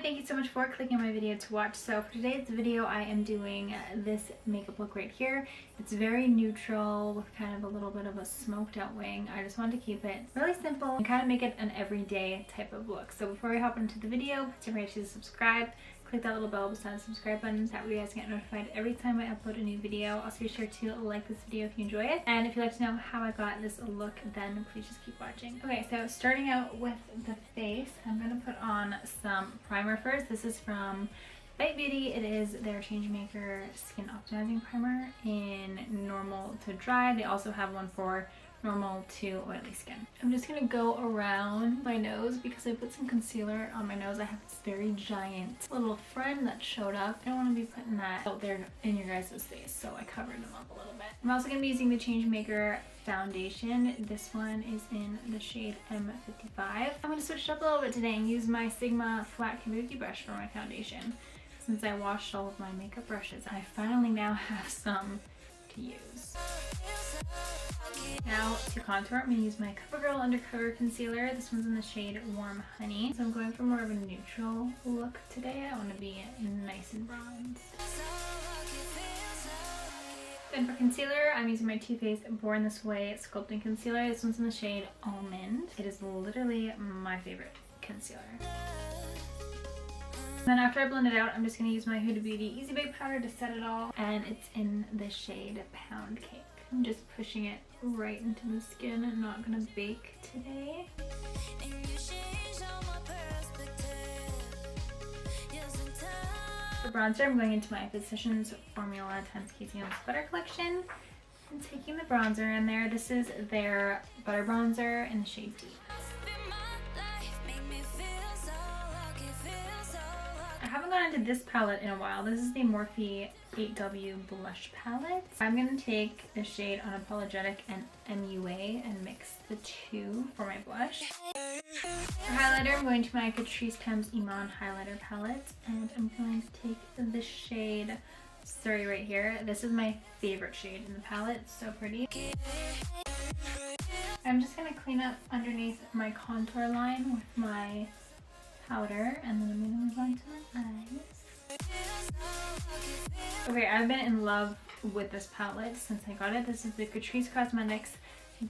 thank you so much for clicking on my video to watch. So for today's video, I am doing this makeup look right here. It's very neutral with kind of a little bit of a smoked out wing. I just wanted to keep it really simple and kind of make it an everyday type of look. So before we hop into the video, don't forget to subscribe. Click that little bell beside the subscribe button. That way you guys get notified every time I upload a new video. Also be sure to like this video if you enjoy it. And if you'd like to know how I got this look, then please just keep watching. Okay, so starting out with the face, I'm going to put on some primer first. This is from Bite Beauty. It is their Changemaker Skin Optimizing Primer in normal to dry. They also have one for normal to oily skin. I'm just gonna go around my nose because I put some concealer on my nose. I have this very giant little friend that showed up. I don't want to be putting that out there in your guys' face, so I covered them up a little bit. I'm also gonna be using the Changemaker foundation. This one is in the shade M55. I'm gonna switch it up a little bit today and use my Sigma flat kabuki brush for my foundation. Since I washed all of my makeup brushes, I finally now have some to use. Now to contour, I'm going to use my CoverGirl Undercover Concealer. This one's in the shade Warm Honey. So I'm going for more of a neutral look today. I want to be nice and bronzed. Then for concealer, I'm using my Too Faced Born This Way Sculpting Concealer. This one's in the shade Almond. It is literally my favorite concealer. Then after I blend it out, I'm just going to use my Huda Beauty Easy Bake Powder to set it all. And it's in the shade Pound Cake. I'm just pushing it right into the skin and not going to bake today. For bronzer, I'm going into my Physicians Formula Tense Casey Jones Butter Collection. I'm taking the bronzer in there. This is their Butter Bronzer in the shade Deep. I haven't gone into this palette in a while. This is the Morphe 8W Blush Palette. I'm going to take the shade Unapologetic and MUA and mix the two for my blush. For highlighter, I'm going to my Catrice X Eman Highlighter Palette and I'm going to take the shade Surrey right here. This is my favorite shade in the palette. It's so pretty. I'm just going to clean up underneath my contour line with my powder, and then I'm going to move on to my eyes. Okay, I've been in love with this palette since I got it. This is the Catrice Cosmetics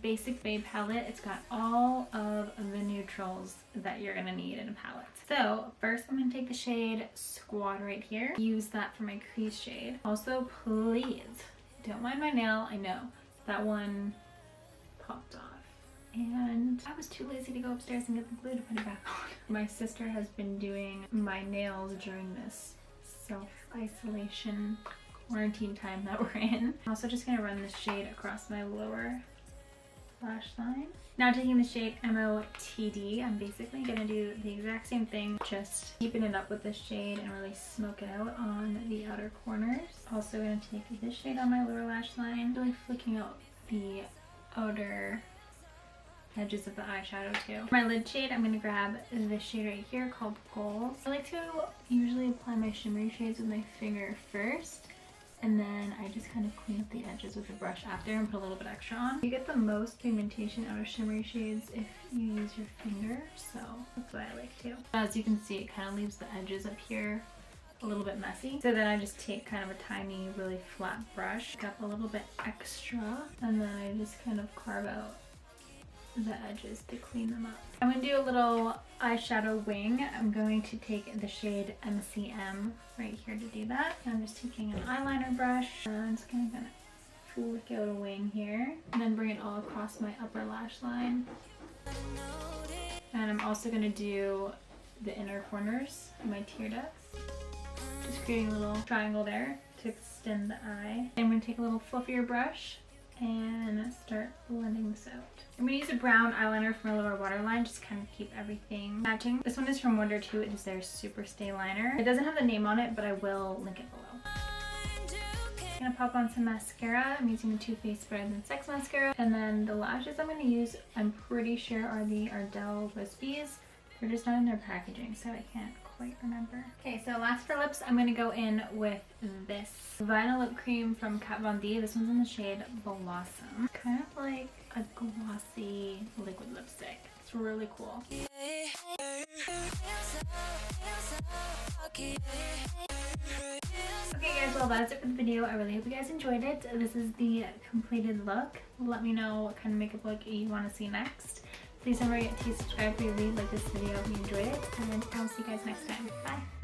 Basic Babe palette. It's got all of the neutrals that you're going to need in a palette. So first I'm going to take the shade Squad right here. Use that for my crease shade. Also, please don't mind my nail. I know that one popped off. And I was too lazy to go upstairs and get the glue to put it back on. My sister has been doing my nails during this self-isolation quarantine time that we're in. I'm also just going to run this shade across my lower lash line. Now taking the shade MOTD, I'm basically going to do the exact same thing, just keeping it up with this shade and really smoke it out on the outer corners. Also going to take this shade on my lower lash line, really flicking out the outer edges of the eyeshadow too. For my lid shade, I'm going to grab this shade right here called Goals. I like to usually apply my shimmery shades with my finger first, and then I just kind of clean up the edges with a brush after and put a little bit extra on. You get the most pigmentation out of shimmery shades if you use your finger, so that's what I like to. As you can see, it kind of leaves the edges up here a little bit messy. So then I just take kind of a tiny, really flat brush, pick up a little bit extra, and then I just kind of carve out the edges to clean them up. I'm going to do a little eyeshadow wing. I'm going to take the shade MCM right here to do that. I'm just taking an eyeliner brush and I'm just kind of flick out a wing here and then bring it all across my upper lash line. And I'm also going to do the inner corners of my tear ducts. Just creating a little triangle there to extend the eye. I'm going to take a little fluffier brush and start blending this out. I'm going to use a brown eyeliner for my lower waterline, just kind of keep everything matching. This one is from Wonder 2. It is their Super Stay Liner. It doesn't have the name on it, but I will link it below. I'm going to pop on some mascara. I'm using the Too Faced Better Than Sex mascara. And then the lashes I'm going to use, I'm pretty sure are the Ardell Wispies. They're just not in their packaging, so I can't quite remember. Okay, so last for lips, I'm going to go in with this Vinyl Lip Cream from Kat Von D. This one's in the shade Blossom. Kind of like a glossy liquid lipstick. It's really cool. Okay guys, well that's it for the video. I really hope you guys enjoyed it. This is the completed look. Let me know what kind of makeup look you want to see next. Please don't forget to subscribe if you really like this video if you enjoyed it, and I'll see you guys next time. Bye!